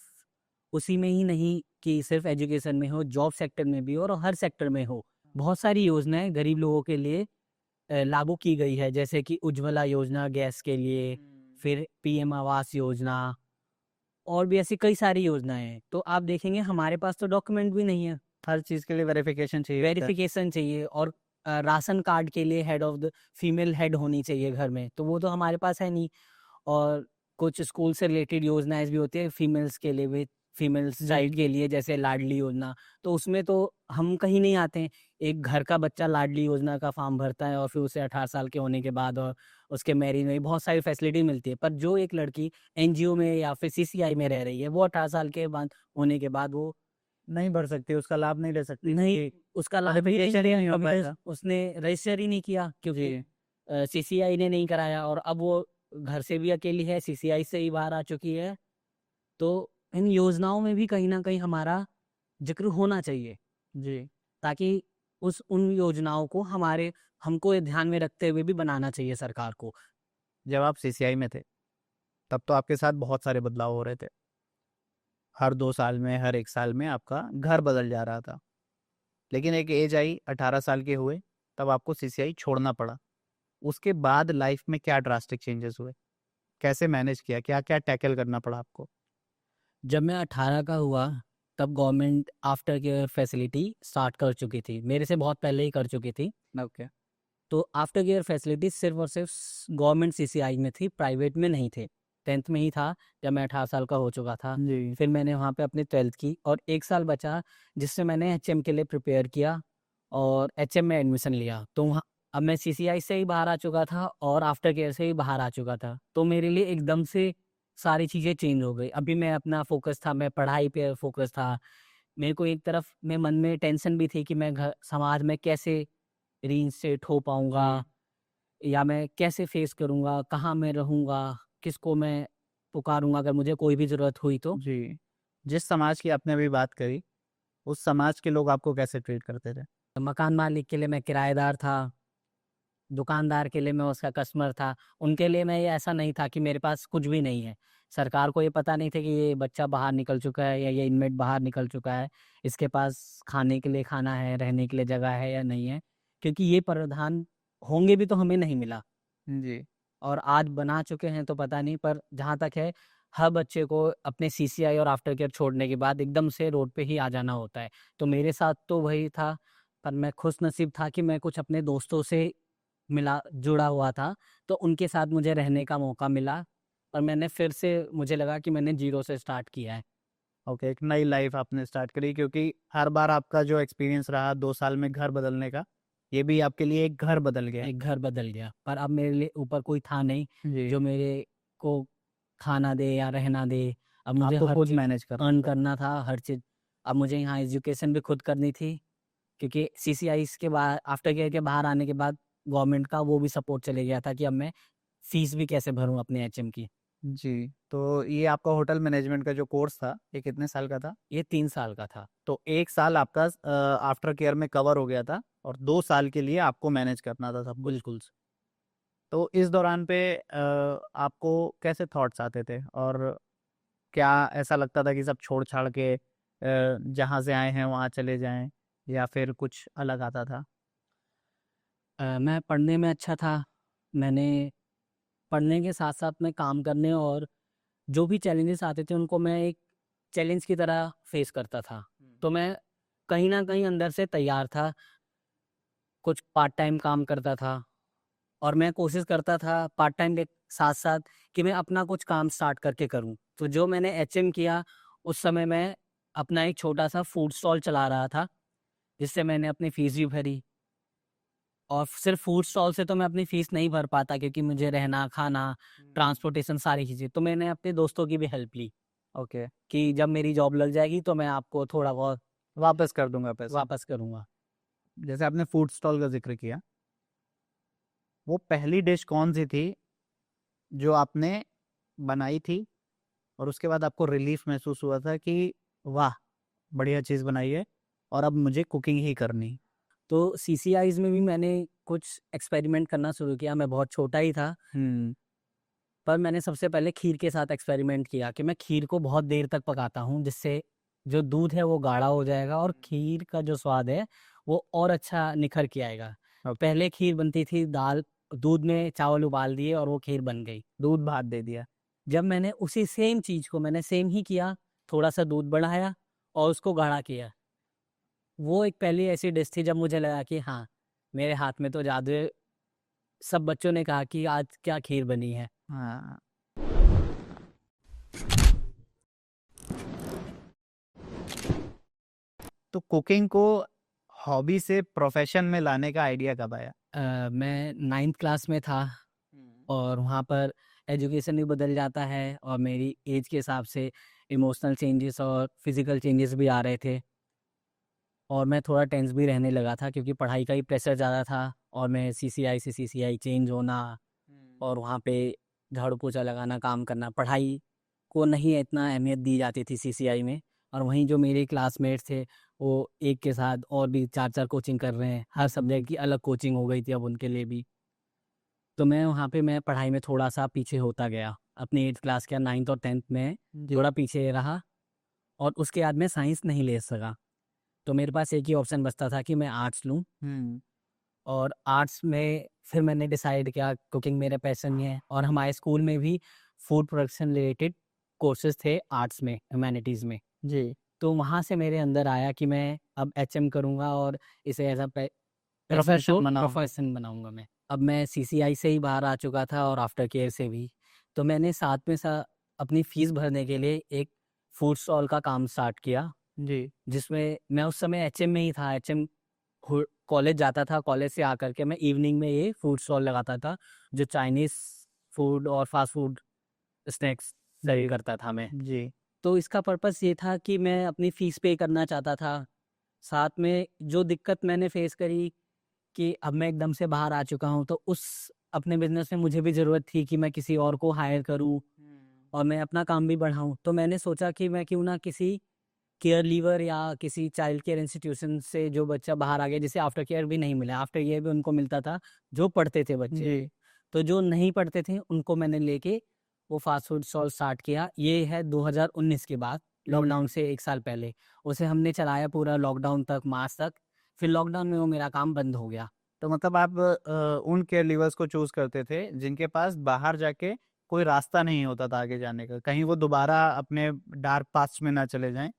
उसी में ही नहीं कि सिर्फ़ एजुकेशन में हो, जॉब सेक्टर में भी हो और हर सेक्टर में हो। बहुत सारी योजनाएँ गरीब लोगों के लिए लागू की गई है, जैसे कि उज्ज्वला योजना गैस के लिए, फिर पीएम आवास योजना और भी ऐसी कई सारी योजनाएँ हैं। तो आप देखेंगे हमारे पास तो डॉक्यूमेंट भी नहीं है, हर चीज़ के लिए वेरिफिकेशन चाहिए होता है। वेरिफ़िकेशन चाहिए और राशन कार्ड के लिए head of the female head होनी चाहिए घर में, तो वो तो हमारे पास है नहीं। और कुछ स्कूल से रिलेटेड योजनाएँ भी होती है फीमेल्स के लिए भी, फीमेल्स जी। चाइल्ड के लिए, जैसे लाडली योजना, तो उसमें तो हम कहीं नहीं आते हैं। एक घर का बच्चा लाडली योजना का फॉर्म भरता है और फिर उसे 18 साल के होने के बाद और उसके मैरिज में बहुत सारी फैसिलिटी मिलती है। पर जो एक लड़की एनजीओ में या फिर सीसीआई में रह रही है, वो 18 साल के बाद होने के बाद वो नहीं भर सकती, उसका लाभ नहीं ले सकती नहीं, क्योंकि उसका लाभ वेरिफिकेशन ही नहीं हो अभी पाएगा। उसने रजिस्टर ही नहीं किया, क्योंकि जी। सीसीआई ने नहीं कराया और अब वो घर से भी अकेली है, सीसीआई से ही बाहर आ चुकी है। तो इन योजनाओं में भी कहीं न कहीं हमारा ज़िक्र होना चाहिए, जी। ताकि उन योजनाओं को हमको ये ध्यान में रखते हुए भी बनाना चाहिए सरकार को। जब आप सीसीआई में थे, तब तो आपके साथ बहुत सारे बदलाव हो रहे थे। हर 2 साल में, हर 1 साल में आपका घर बदल जा रहा था। लेकिन एक एज आई 18 साल के हुए, तब आपको सीसीआई छोड़ना पड़ा। उसके बाद लाइफ में क्या ड्रास्टिक चेंजेस हुए? कैसे मैनेज किया? क्या-क्या टैकल करना पड़ा आपको? जब मैं 18 का हुआ, तब government after care facility start कर चुकी थी। मेरे से बहुत पहले ही कर चुकी थी। ओके। तो आफ्टर केयर फैसिलिटी सिर्फ़ और सिर्फ़ गवर्नमेंट सीसीआई में थी, प्राइवेट में नहीं थे। 10th में ही था जब मैं 18 साल का हो चुका था। जी। फिर मैंने वहाँ पे अपनी 12th की और 1 साल बचा, जिससे मैंने एचएम के लिए प्रिपेयर किया और एचएम में एडमिशन लिया। तो वहाँ अब मैं सीसीआई से ही बाहर आ चुका था और आफ्टर केयर से ही बाहर आ चुका था। तो मेरे लिए एकदम से सारी चीज़ें चेंज हो गई। अभी मैं अपना फ़ोकस था, मैं पढ़ाई पे फ़ोकस था। मेरे को एक तरफ में मन में टेंशन भी थी कि मैं समाज में कैसे रीइंस्टेट हो पाऊँगा, या मैं कैसे फेस करूँगा, कहाँ मैं रहूँगा, किसको मैं पुकारूँगा अगर मुझे कोई भी ज़रूरत हुई तो। जी। जिस समाज की आपने अभी बात करी, उस समाज के लोग आपको कैसे ट्रीट करते थे? मकान मालिक के लिए मैं किराएदार था, दुकानदार के लिए मैं उसका कस्टमर था। उनके लिए मैं ये ऐसा नहीं था कि मेरे पास कुछ भी नहीं है। सरकार को ये पता नहीं था कि ये बच्चा बाहर निकल चुका है या ये इनमेट बाहर निकल चुका है, इसके पास खाने के लिए खाना है, रहने के लिए जगह है या नहीं है। क्योंकि ये प्रावधान होंगे भी तो हमें नहीं मिला। जी। और आज बना चुके हैं तो पता नहीं, पर जहाँ तक है, हर बच्चे को अपने सीसीआई और आफ्टर केयर छोड़ने के बाद एकदम से रोड पे ही आ जाना होता है। तो मेरे साथ तो वही था, पर मैं खुशनसीब था कि मैं कुछ अपने दोस्तों से जुड़ा हुआ था, तो उनके साथ मुझे रहने का मौका मिला और मैंने फिर से मुझे लगा कि मैंने ज़ीरो से स्टार्ट किया है। ओके, एक नई लाइफ आपने स्टार्ट करी क्योंकि हर बार आपका जो एक्सपीरियंस रहा 2 साल में घर बदलने का, ये भी आपके लिए एक घर बदल गया। एक घर बदल गया, पर अब मेरे लिए ऊपर कोई था नहीं, जी। जो मेरे को खाना दे या रहना दे। अब मुझे आपको हर खुद चीज़ मैनेज करना अर्न था। करना था, हर चीज़। अब मुझे यहाँ एजुकेशन भी खुद करनी थी, क्योंकि सीसीआईज़ के बाद आफ्टर केयर के बाहर आने के बाद गवर्नमेंट का वो भी सपोर्ट चले गया था कि अब मैं फीस भी कैसे भरूँ अपने एचएम की। जी, तो ये आपका होटल मैनेजमेंट का जो कोर्स था, ये कितने साल का था? ये 3 साल का था। तो 1 साल आपका आफ्टर केयर में कवर हो गया था और 2 साल के लिए आपको मैनेज करना था सब कुछ। बिल्कुल। तो इस दौरान पे आपको कैसे थॉट्स आते थे और क्या ऐसा लगता था कि सब छोड़-छाड़ के जहाँ से आए हैं वहाँ चले जाएँ या फिर कुछ अलग आता था? मैं पढ़ने में अच्छा था। मैंने पढ़ने के साथ-साथ में काम करने और जो भी चैलेंजेस आते थे उनको मैं एक चैलेंज की तरह फेस करता था। तो मैं कहीं न कहीं अंदर से तैयार था, कुछ पार्ट टाइम काम करता था और मैं कोशिश करता था पार्ट टाइम के साथ-साथ कि मैं अपना कुछ काम स्टार्ट करके करूँ। तो जो मैंने एचएम किया, उस समय मैं अपना एक छोटा-सा फूड स्टॉल चला रहा था, जिससे मैंने अपनी फ़ीस भी भरी। और सिर्फ़ फूड स्टॉल से तो मैं अपनी फ़ीस नहीं भर पाता, क्योंकि मुझे रहना, खाना, ट्रांसपोर्टेशन सारी चीज़ें। तो मैंने अपने दोस्तों की भी हेल्प ली ओके, कि जब मेरी जॉब लग जाएगी तो मैं आपको थोड़ा बहुत वापस कर दूँगा पैसे। वापस करूँगा। जैसे आपने फूड स्टॉल का ज़िक्र किया, वो पहली डिश कौन-सी थी जो आपने बनाई थी और उसके बाद आपको रिलीफ़ महसूस हुआ था कि वाह! बढ़िया चीज़ बनाई है और अब मुझे कुकिंग ही करनी है? तो सीसीआईज़ में भी मैंने कुछ एक्सपेरिमेंट करना शुरू किया। मैं बहुत छोटा ही था, हुँ। पर मैंने सबसे पहले खीर के साथ एक्सपेरिमेंट किया कि मैं खीर को बहुत देर तक पकाता हूँ, जिससे जो दूध है वो गाढ़ा हो जाएगा और खीर का जो स्वाद है वो और अच्छा निखर के आएगा। ओके, पहले खीर बनती थी दूध में चावल उबाल दिए और वो खीर बन गई। दूध भात दे दिया। जब मैंने उसी सेम चीज़ को मैंने सेम ही किया, थोड़ा-सा दूध बढ़ाया और उसको गाढ़ा किया। वो एक पहली ऐसी डिश थी जब मुझे लगा कि हाँ, मेरे हाथ में तो जादू है। सब बच्चों ने कहा कि आज क्या खीर बनी है। हाँ, तो कुकिंग को हॉबी से प्रोफ़ेशन में लाने का आइडिया कब आया? मैं 9th क्लास में था हुँ। और वहाँ पर एजुकेशन भी बदल जाता है और मेरी एज के हिसाब से इमोशनल चेंजेस और फिज़िकल चेंजेस भी आ रहे थे और मैं थोड़ा टेंस भी रहने लगा था, क्योंकि पढ़ाई का ही प्रेशर ज़्यादा था और मैं सीसीआई से सीसीआई चेंज होना हुँ। और वहाँ पे झाड़ू पोछा लगाना, काम करना, पढ़ाई को नहीं इतना अहमियत दी जाती थी सीसीआई में। और वहीं जो मेरे क्लासमेट्स थे वो एक के साथ और भी 4-4 कोचिंग कर रहे हैं, हर सब्जेक्ट की अलग कोचिंग हो गई थी अब उनके लिए भी। तो मैं वहाँ पे मैं पढ़ाई में थोड़ा-सा पीछे होता गया, अपनी 8th क्लास के 9th और 10th में जी। थोड़ा पीछे रहा और उसके बाद मैं साइंस नहीं ले सका। तो मेरे पास एक ही ऑप्शन बचता था कि मैं आर्ट्स लूँ हुँ। और आर्ट्स में फिर मैंने डिसाइड किया कुकिंग मेरा पैशन है और हमारे स्कूल में भी फूड प्रोडक्शन रिलेटेड कोर्सेज़ थे आर्ट्स में, ह्यूमैनिटीज़ में। जी। तो वहाँ से मेरे अंदर आया कि मैं अब एचएम करूँगा और इसे एज़ अ पैशन प्रोफ़ेशन को बनाओ। प्रोफ़ेशन बनाऊँगा मैं। अब मैं सीसीआई से ही बाहर आ चुका था और आफ्टर केयर से भी। तो मैंने साथ में अपनी फ़ीस भरने के लिए एक फूड स्टॉल का काम स्टार्ट किया, जी। जिसमें मैं उस समय एचएम में ही था। एचएम हु कॉलेज जाता था, कॉलेज से आकर के मैं इवनिंग में ये फूड स्टॉल लगाता था, जो चाइनीज़ फूड और फ़ास्ट फूड स्नैक्स सर्व जी। करता था मैं। जी। तो इसका पर्पस ये था कि मैं अपनी फ़ीस पे करना चाहता था। साथ में जो दिक्कत मैंने फ़ेस करी कि अब मैं एकदम से बाहर आ चुका हूँ, तो उस अपने बिज़नेस में मुझे भी ज़रूरत थी कि मैं किसी और को हायर करूँ हुँ। और मैं अपना काम भी बढ़ाऊँ। तो मैंने सोचा कि मैं क्यों ना किसी केयर लीवर या किसी चाइल्ड केयर इंस्टीट्यूशन से जो बच्चा बाहर आ गया, जिसे आफ्टर केयर भी नहीं मिला, आफ्टर केयर भी उनको मिलता था, जो पढ़ते थे बच्चे। जी। तो जो नहीं पढ़ते थे, उनको मैंने लेके वो फ़ास्ट फूड स्टॉल स्टार्ट किया। ये है 2019 के बाद, लॉकडाउन हुँ। से 1 साल पहले। उसे हमने चलाया पूरा लॉकडाउन तक, मार्च तक। फिर लॉकडाउन में वो मेरा काम बंद हो गया। तो मतलब आप उन केयर लीवर्स को चूज़ करते थे जिनके पास बाहर जाके कोई रास्ता नहीं होता था आगे जाने का। कहीं वो दोबारा अपने डार्क पास्ट में ना चले जाएँ,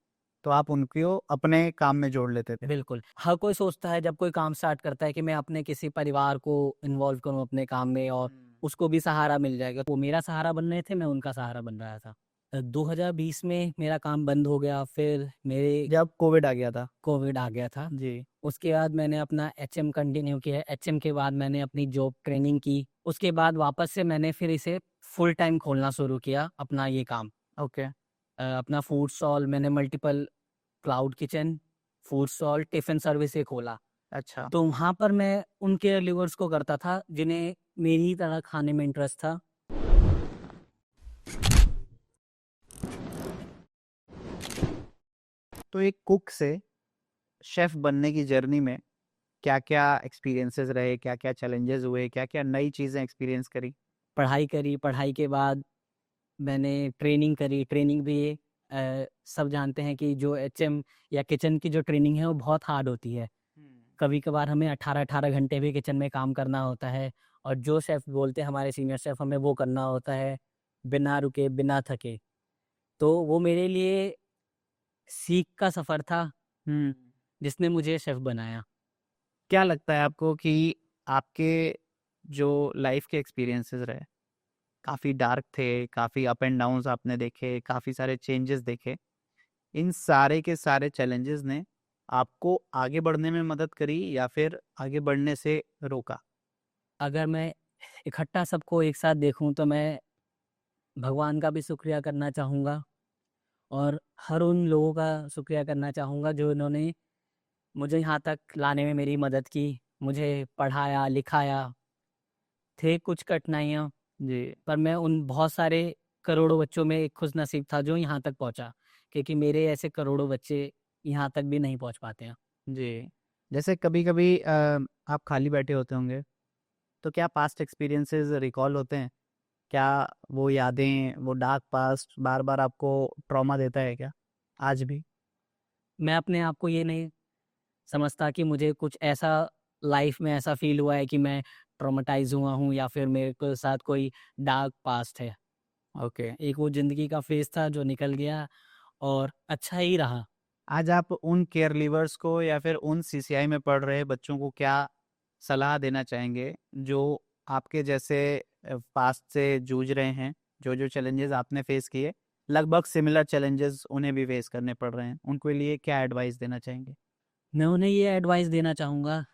तो आप उनको अपने काम में जोड़ लेते थे। बिल्कुल, हर कोई सोचता है जब कोई काम स्टार्ट करता है कि मैं अपने किसी परिवार को इन्वॉल्व करूँ अपने काम में और हुँ। उसको भी सहारा मिल जाएगा। वो मेरा सहारा बन रहे थे, मैं उनका सहारा बन रहा था। 2020 में मेरा काम बंद हो गया, फिर मेरे जब कोविड आ गया था। कोविड आ गया था। जी। उसके बाद मैंने अपना एचएम कंटिन्यू किया। एचएम के बाद मैंने अपनी जॉब ट्रेनिंग की। उसके बाद वापस से मैंने फिर इसे फुल टाइम खोलना शुरू किया, अपना ये काम। ओके। अपना फूड स्टॉल मैंने multiple cloud kitchen, food stall, tiffin service ये खोला। अच्छा। तो वहाँ पर मैं उन केयर गिवर्स को करता था, जिन्हें मेरी ही तरह खाने में इंटरेस्ट था। तो एक कुक से शेफ़ बनने की जर्नी में क्या-क्या एक्सपीरियंसेस रहे, क्या-क्या चैलेंजेस हुए, क्या-क्या नई चीज़ें एक्सपीरियंस करी? पढ़ाई करी, पढ़ाई के बाद मैंने ट्रेनिंग करी। ट्रेनिंग भी सब जानते हैं कि जो एचएम या किचन की जो ट्रेनिंग है, वो बहुत हार्ड होती है। हुँ। कभी-कभार हमें 18-18 घंटे भी किचन में काम करना होता है और जो शेफ़ बोलते हैं हमारे सीनियर शेफ़, हमें वो करना होता है, बिना रुके, बिना थके। तो वो मेरे लिए सीख का सफ़र था, हुँ। जिसने मुझे शेफ़ बनाया। क्या लगता है आपको कि आपके जो लाइफ़ के एक्सपीरियंसेस रहे, काफ़ी डार्क थे, काफ़ी अप एंड डाउन्स आपने देखे, काफ़ी सारे चेंजेस देखे। इन सारे के सारे चैलेंजेस ने आपको आगे बढ़ने में मदद करी या फिर आगे बढ़ने से रोका? अगर मैं इकट्ठा सबको एक साथ देखूँ, तो मैं भगवान का भी शुक्रिया करना चाहूँगा और हर उन लोगों का शुक्रिया करना चाहूँगा, जो इन्होंने मुझे यहाँ तक लाने में मेरी मदद की, मुझे पढ़ाया, लिखाया। थे कुछ कठिनाइयाँ, जी। पर मैं उन बहुत सारे करोड़ों बच्चों में एक खुशनसीब था जो यहाँ तक पहुँचा, क्योंकि मेरे ऐसे करोड़ों बच्चे यहाँ तक भी नहीं पहुँच पाते हैं। जी। जैसे कभी-कभी आप खाली बैठे होते होंगे, तो क्या पास्ट एक्सपीरियंसेस रिकॉल होते हैं? क्या वो यादें, वो डार्क पास्ट बार-बार आपको ट्रॉमा देता है क्या? आज भी? मैं अपने आप को ये नहीं समझता कि मुझे कुछ ऐसा लाइफ़ में ऐसा फ़ील हुआ है कि मैं ट्रॉमाटाइज़ हुआ हूँ या फिर मेरे को साथ कोई डार्क पास्ट है। ओके। एक वो ज़िंदगी का फ़ेज़ था जो निकल गया और अच्छा ही रहा। आज आप उन केयर लीवर्स को या फिर उन सीसीआई में पढ़ रहे बच्चों को क्या सलाह देना चाहेंगे, जो आपके जैसे पास्ट से जूझ रहे हैं, जो-जो चैलेंजेस आपने फेस किए, लगभग सिमिलर चैलेंजेस उन्हें भी फेस करने पड़ रहे हैं, उनके लिए क्या एडवाइस देना चाहेंगे? मैं उन्हें ये एडवाइस देना चाहूँगा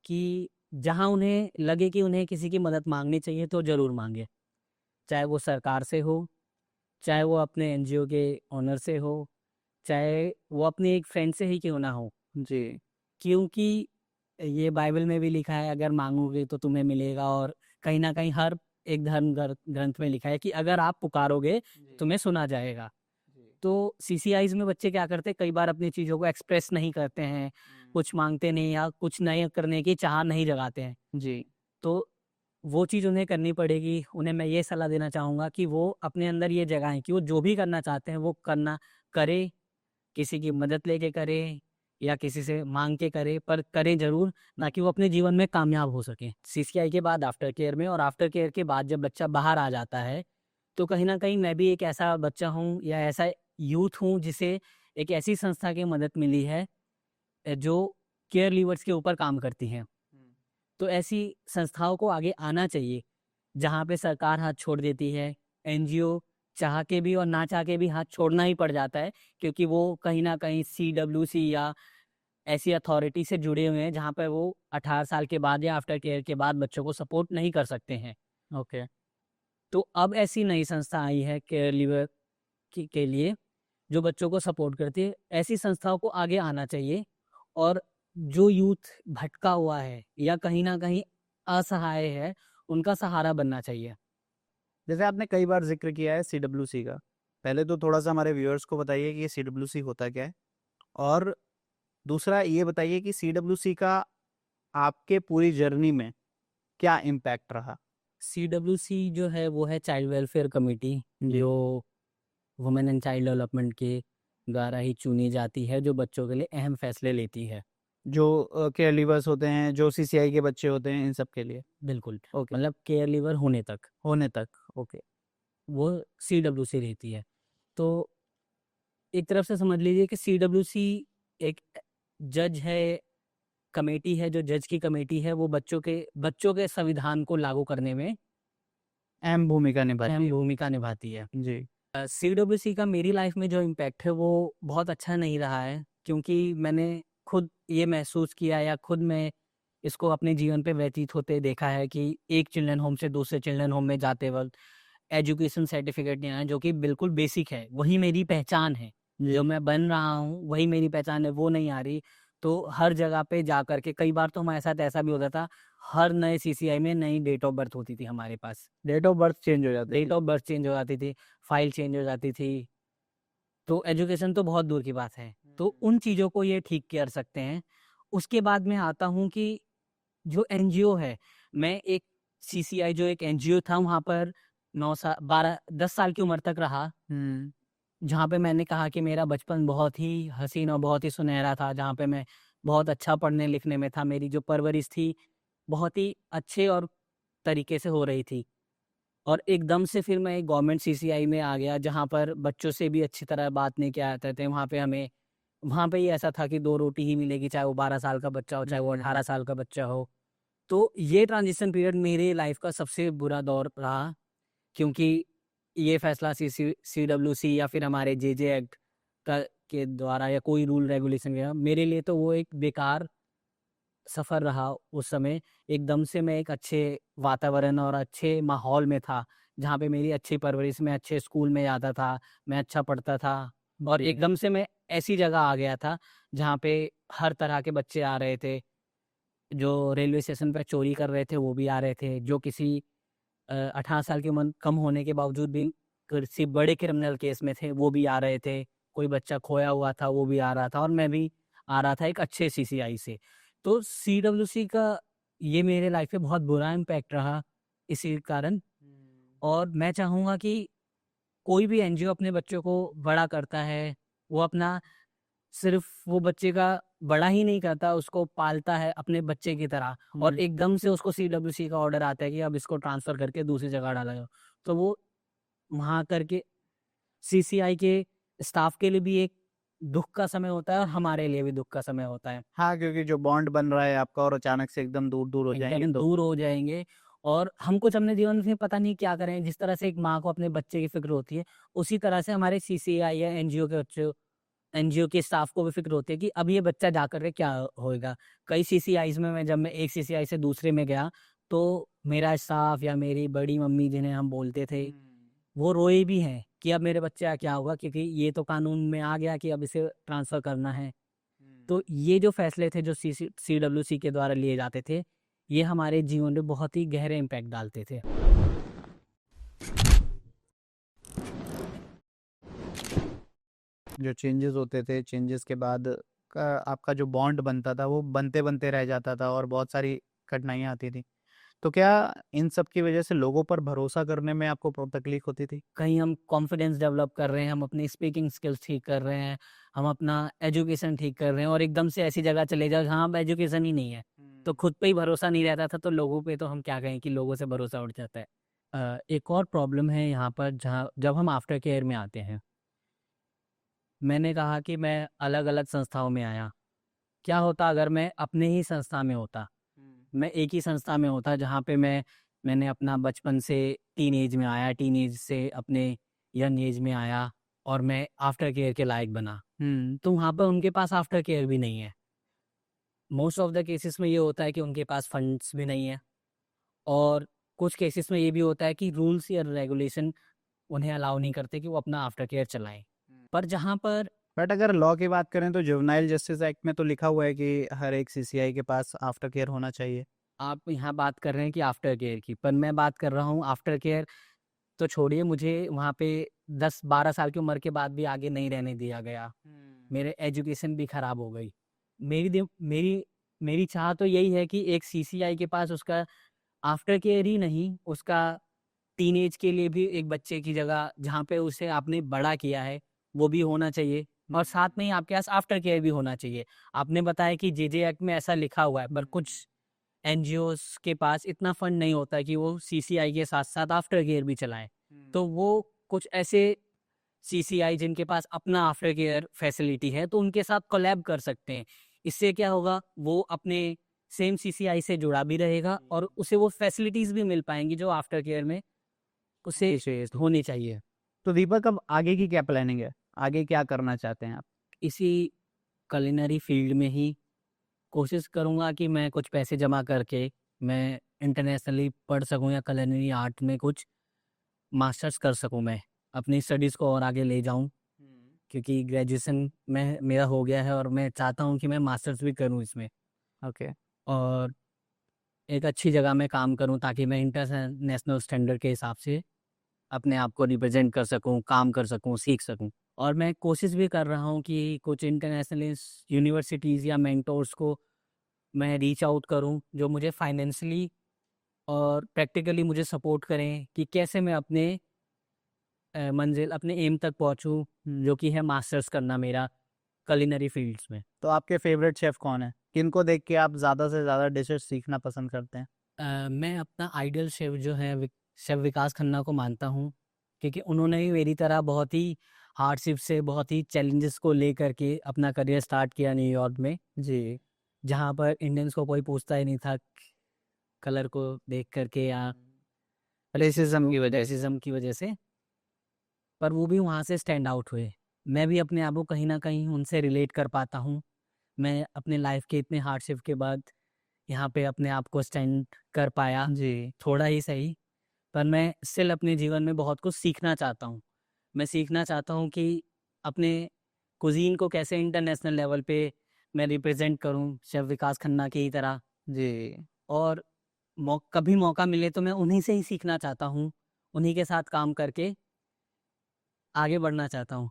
कि जहाँ उन्हें लगे कि उन्हें किसी की मदद माँगनी चाहिए तो ज़रूर माँगे। चाहे वो सरकार से हो, चाहे वो अपने एनजीओ के ओनर से हो, चाहे वो अपने एक फ्रेंड से ही क्यों ना हो। जी। क्योंकि ये बाइबल में भी लिखा है, अगर माँगोगे तो तुम्हें मिलेगा, और कहीं न कहीं हर एक धर्म ग्रंथ में लिखा है कि अगर आप पुकारोगे, जी। तुम्हें सुना जाएगा। जी। तो सीसीआईज़ में बच्चे क्या करते हैं, कई बार अपनी चीज़ों को एक्सप्रेस नहीं करते हैं, कुछ माँगते नहीं या कुछ नए करने की चाह नहीं जगाते हैं। जी। तो वो चीज़ उन्हें करनी पड़ेगी। उन्हें मैं ये सलाह देना चाहूँगा कि वो अपने अंदर ये जगाएँ कि वो जो भी करना चाहते हैं वो करें, किसी की मदद लेके करें या किसी से माँग के करें, पर करें ज़रूर, ताकि वो अपने जीवन में कामयाब हो सकें। सीसीआई के बाद आफ्टर केयर में, और आफ्टर केयर के बाद जब बच्चा बाहर आ जाता है, तो कहीं न कहीं मैं भी एक ऐसा बच्चा हूँ या ऐसा यूथ हूँ जिसे एक ऐसी संस्था की मदद मिली है जो केयर लीवर्स के ऊपर काम करती हैं। तो ऐसी संस्थाओं को आगे आना चाहिए, जहाँ पे सरकार हाथ छोड़ देती है, एनजीओ चाह के भी और ना चाह के भी हाथ छोड़ना ही पड़ जाता है, क्योंकि वो कहीं न कहीं सीडब्ल्यूसी या ऐसी अथॉरिटी से जुड़े हुए हैं, जहाँ पे वो 18 साल के बाद या आफ्टर केयर के बाद बच्चों को सपोर्ट नहीं कर सकते हैं। ओके। तो अब ऐसी नई संस्था आई है केयर लीवर के लिए, जो बच्चों को सपोर्ट करती है। ऐसी संस्थाओं को आगे आना चाहिए, और जो यूथ भटका हुआ है या कहीं न कहीं असहाय है, उनका सहारा बनना चाहिए। जैसे आपने कई बार ज़िक्र किया है सीडब्ल्यूसी का। पहले तो थोड़ा-सा हमारे व्यूअर्स को बताइए कि ये सीडब्ल्यूसी होता क्या है? और दूसरा ये बताइए कि सीडब्ल्यूसी का आपके पूरी जर्नी में क्या इम्पैक्ट रहा? सीडब्ल्यूसी जो है वो है चाइल्ड वेलफेयर कमिटी, जी। जो वुमेन एंड चाइल्ड डेवलपमेंट के द्वारा ही चुनी जाती है, जो बच्चों के लिए अहम फैसले लेती है। जो केयर लीवर्स होते हैं, जो सीसीआई के बच्चे होते हैं, इन सब के लिए। बिल्कुल, ओके, मतलब केयर लीवर होने तक होने तक। ओके। वो सीडब्ल्यूसी रहती है। तो एक तरफ से समझ लीजिए कि सीडब्ल्यूसी एक जज है, कमेटी है, जो जज की कमेटी है, वो बच्चों के संविधान को लागू करने में अहम भूमिका निभाती अहम है। भूमिका निभाती है। जी। सीडब्ल्यूसी का मेरी लाइफ में जो इम्पैक्ट है वो बहुत अच्छा नहीं रहा है, क्योंकि मैंने खुद ये महसूस किया या खुद मैं इसको अपने जीवन पे व्यतीत होते देखा है कि एक चिल्ड्रन होम से दूसरे चिल्ड्रन होम में जाते वक़्त एजुकेशन सर्टिफिकेट नहीं आया, जो कि बिल्कुल बेसिक है, वही मेरी पहचान है। जी। जो मैं बन रहा हूँ, वही मेरी पहचान है, वो नहीं आ रही। तो हर जगह पे जा कर के कई बार तो हमारे साथ ऐसा भी होता था, हर नए सीसीआई में नई डेट ऑफ बर्थ होती थी हमारे पास। डेट ऑफ बर्थ चेंज हो जाती डेट थी। ऑफ बर्थ चेंज हो जाती थी, फाइल चेंज हो जाती थी, तो एजुकेशन तो बहुत दूर की बात है। तो उन चीज़ों को ये ठीक कर सकते हैं। उसके बाद मैं आता हूँ कि जो एनजीओ है, मैं एक सीसीआई जो एक एनजीओ था, वहाँ पर 9 सा 12 10 साल की उम्र तक रहा, हुँ। जहाँ पे मैंने कहा कि मेरा बचपन बहुत ही हसीन और बहुत ही सुनहरा था, जहाँ पे मैं बहुत अच्छा पढ़ने-लिखने में था। मेरी जो परवरिश थी, बहुत ही अच्छे और तरीके से हो रही थी। और एकदम से फिर मैं एक गवर्नमेंट सीसीआई में आ गया, जहाँ पर बच्चों से भी अच्छी तरह बात नहीं किया जाते थे। वहाँ पे ही ऐसा था कि 2 रोटी ही मिलेगी, चाहे वो 12 साल का बच्चा हो, चाहे वो 18 साल का बच्चा हो। तो ये ट्रांज़िशन पीरियड मेरी लाइफ़ का सबसे बुरा दौर रहा, क्योंकि ये फ़ैसला सीडब्ल्यूसी या फिर हमारे जेजे एक्ट का के द्वारा या कोई रूल रेगुलेशन वगैरह, मेरे लिए तो वो एक बेकार सफ़र रहा उस समय। एकदम से मैं एक अच्छे वातावरण और अच्छे माहौल में था, जहाँ पे मेरी अच्छी परवरिश, मैं अच्छे स्कूल में जाता था, मैं अच्छा पढ़ता था, और जी। एकदम से मैं ऐसी जगह आ गया था, जहाँ पे हर तरह के बच्चे आ रहे थे। जो रेलवे स्टेशन पे चोरी कर रहे थे, वो भी आ रहे थे। जो किसी 18 साल की उम्र कम होने के बावजूद भी किसी बड़े क्रिमिनल केस में थे, वो भी आ रहे थे। कोई बच्चा खोया हुआ था, वो भी आ रहा था, और मैं भी आ रहा था एक अच्छे सीसीआई से। तो सीडब्ल्यूसी का ये मेरे लाइफ पे बहुत बुरा इम्पैक्ट रहा इसी कारण, और मैं चाहूँगा कि कोई भी एनजीओ अपने बच्चों को बड़ा करता है, वो अपना सिर्फ़ वो बच्चे का बड़ा ही नहीं करता, उसको पालता है अपने बच्चे की तरह, और हुँ। एकदम से उसको सीडब्ल्यूसी का ऑर्डर आता है कि अब इसको ट्रांसफ़र करके दूसरी जगह डाला जाओ। तो वो वहाँ करके सीसीआई के स्टाफ़ के लिए भी एक दुःख का समय होता है, और हमारे लिए भी दुःख का समय होता है। हाँ, क्योंकि जो बॉन्ड बन रहा है आपका और अचानक से एकदम दूर-दूर हो जाएँगे एकदम तो दूर हो जाएँगे, और हम कुछ अपने जीवन में पता नहीं क्या करें। जिस तरह से एक माँ को अपने बच्चे की फ़िक्र होती है, उसी तरह से हमारे सीसीआई या एनजीओ के स्टाफ को भी फ़िक्र होती है कि अब ये बच्चा जा कर के क्या होएगा। कई सीसीआईज़ में जब मैं एक सीसीआई से दूसरे में गया, तो मेरा स्टाफ या मेरी बड़ी मम्मी जिन्हें हम बोलते थे, वो रोए भी हैं कि अब मेरे बच्चे का क्या होगा, क्योंकि ये तो कानून में आ गया कि अब इसे ट्रांसफ़र करना है। तो ये जो फ़ैसले थे जो सीडब्ल्यूसी के द्वारा लिए जाते थे, ये हमारे जीवन में बहुत ही गहरे इम्पैक्ट डालते थे। जो चेंजेस होते थे, चेंजेस के बाद का आपका जो बॉन्ड बनता था, वो बनते-बनते रह जाता था और बहुत सारी कठिनाइयाँ आती थी। तो क्या इन सब की वजह से लोगों पर भरोसा करने में आपको तकलीफ होती थी? कहीं हम कॉन्फिडेंस डेवलप कर रहे हैं, हम अपनी स्पीकिंग स्किल्स ठीक कर रहे हैं, हम अपना एजुकेशन ठीक कर रहे हैं और एकदम से ऐसी जगह चले जाओ जहाँ अब एजुकेशन ही नहीं है। तो खुद पे ही भरोसा नहीं रहता था, तो लोगों पे तो हम क्या कहें कि लोगों से भरोसा उठ जाता है। एक और प्रॉब्लम है यहाँ पर जहाँ जब हम आफ्टर केयर में आते हैं, मैंने कहा कि मैं अलग-अलग संस्थाओं में आया। क्या होता अगर मैं अपने ही संस्था में होता? मैं एक ही संस्था में होता जहाँ पे मैंने अपना बचपन से टीन एज में आया, टीन एज से अपने यंग एज में आया और मैं आफ्टर केयर के लायक बना। तो वहाँ पर उनके पास आफ्टर केयर भी नहीं है। मोस्ट ऑफ द केसेस में ये होता है कि उनके पास फंड्स भी नहीं है और कुछ केसेस में ये भी होता है कि रूल्स या रेगुलेशन उन्हें अलाउ नहीं करते कि वो अपना आफ्टर केयर चलाएँ। पर जहाँ पर बट अगर लॉ की बात करें तो जुवेनाइल जस्टिस एक्ट में तो लिखा हुआ है कि हर एक सीसीआई के पास आफ्टर केयर होना चाहिए। आप यहाँ बात कर रहे हैं कि आफ्टर केयर की, पर मैं बात कर रहा हूँ आफ्टर केयर तो छोड़िए, मुझे वहाँ पे 10-12 साल की उम्र के बाद भी आगे नहीं रहने दिया गया। मेरे एजुकेशन भी खराब हो गई। मेरी दि मेरी मेरी चाह तो यही है कि एक सीसीआई के पास उसका आफ्टर केयर ही नहीं, उसका टीनेज के लिए भी एक बच्चे की जगह जहाँ पे उसे आपने बड़ा किया है, वो भी होना चाहिए और साथ में ही आपके पास आफ्टर केयर भी होना चाहिए। आपने बताया कि जेजे एक्ट में ऐसा लिखा हुआ है, पर कुछ एनजीओज़ के पास इतना फंड नहीं होता है कि वो सीसीआई के साथ-साथ आफ्टर केयर भी चलाएँ। तो वो कुछ ऐसे सीसीआई जिनके पास अपना आफ्टर केयर फैसिलिटी है, तो उनके साथ कोलैब कर सकते हैं। इससे क्या होगा, वो अपने सेम सीसीआई से जुड़ा भी रहेगा और उसे वो फैसिलिटीज़ भी मिल पाएँगी जो आफ्टर केयर में उसे होनी चाहिए। तो दीपक अब आगे की क्या प्लानिंग है? आगे क्या करना चाहते हैं आप? इसी culinary फील्ड में ही कोशिश करूँगा कि मैं कुछ पैसे जमा करके मैं इंटरनेशनली पढ़ सकूँ या culinary आर्ट में कुछ मास्टर्स कर सकूँ मैं। अपनी स्टडीज़ को और आगे ले जाऊँ क्योंकि ग्रेजुएशन में मेरा हो गया है और मैं चाहता हूँ कि मैं मास्टर्स भी करूँ इसमें ओके। और एक अच्छी जगह में काम करूँ ताकि मैं इंटरनेशनल स्टैंडर्ड के हिसाब से अपने आप को रिप्रेज़ेंट कर सकूँ, काम कर सकूँ, सीख सकूँ। और मैं कोशिश भी कर रहा हूँ कि कुछ इंटरनेशनल यूनिवर्सिटीज़ या मेंटोर्स को मैं रीच आउट करूँ, जो मुझे फाइनेंशियली और प्रैक्टिकली मुझे सपोर्ट करें कि कैसे मैं अपने मंज़िल, अपने एम तक पहुँचूँ, जो कि है मास्टर्स करना मेरा culinary फ़ील्ड्स में। तो आपके फेवरेट शेफ़ कौन है? किनको देख के आप ज़्यादा से ज़्यादा डिशेज़ सीखना पसंद करते हैं? मैं अपना आइडल शेफ़ जो है शेफ़ विकास खन्ना को मानता हूँ, क्योंकि उन्होंने भी मेरी तरह बहुत ही हार्डशिप से, बहुत ही चैलेंजेस को लेकर के अपना करियर स्टार्ट किया न्यूयॉर्क में, जी। जहाँ पर इंडियंस को कोई पूछता ही नहीं था कलर को देख कर के या रेसिज़्म की वजह से, पर वो भी वहाँ से स्टैंड आउट हुए। मैं भी अपने आप को कहीं न कहीं उनसे रिलेट कर पाता हूँ। मैं अपने लाइफ़ के इतने हार्डशिप के बाद यहाँ पे अपने आप को स्टैंड कर पाया, जी। थोड़ा ही सही, पर मैं स्टिल अपने जीवन में बहुत कुछ सीखना चाहता हूँ। मैं सीखना चाहता हूँ कि अपने कुज़ीन को कैसे इंटरनेशनल लेवल पे मैं रिप्रेज़ेंट करूँ, शेफ़ विकास खन्ना की ही तरह जी। और कभी मौका मिले तो मैं उन्हीं से ही सीखना चाहता हूँ। उन्हीं के साथ काम करके आगे बढ़ना चाहता हूँ।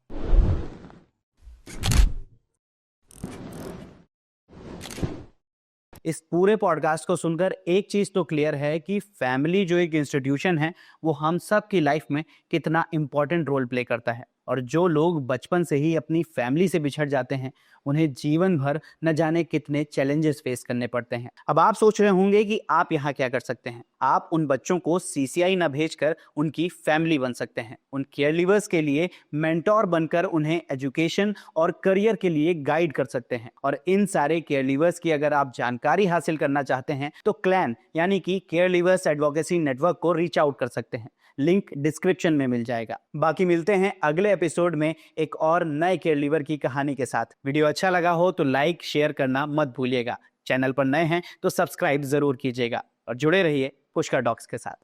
इस पूरे पॉडकास्ट को सुनकर एक चीज़ तो क्लियर है कि फैमिली जो एक इंस्टीट्यूशन है, वो हम सब की लाइफ में कितना इम्पोर्टेंट रोल प्ले करता है। और जो लोग बचपन से ही अपनी फैमिली से बिछड़ जाते हैं, उन्हें जीवन भर न जाने कितने चैलेंजेस फेस करने पड़ते हैं। अब आप सोच रहे होंगे कि आप यहाँ क्या कर सकते हैं। आप उन बच्चों को सीसीआई न भेजकर उनकी फैमिली बन सकते हैं। उन केयर लीवर्स के लिए मेंटोर बनकर उन्हें एजुकेशन और करियर के लिए गाइड कर सकते हैं। और इन सारे केयर लीवर्स की अगर आप जानकारी हासिल करना चाहते हैं तो क्लैन यानी कि केयर लीवर्स एडवोकेसी नेटवर्क को रीच आउट कर सकते हैं। लिंक डिस्क्रिप्शन में मिल जाएगा। बाकी मिलते हैं अगले एपिसोड में एक और नए केयर लीवर की कहानी के साथ। वीडियो अच्छा लगा हो तो लाइक शेयर करना मत भूलिएगा। चैनल पर नए हैं तो सब्सक्राइब जरूर कीजिएगा और जुड़े रहिए पुष्कर डॉक्स के साथ।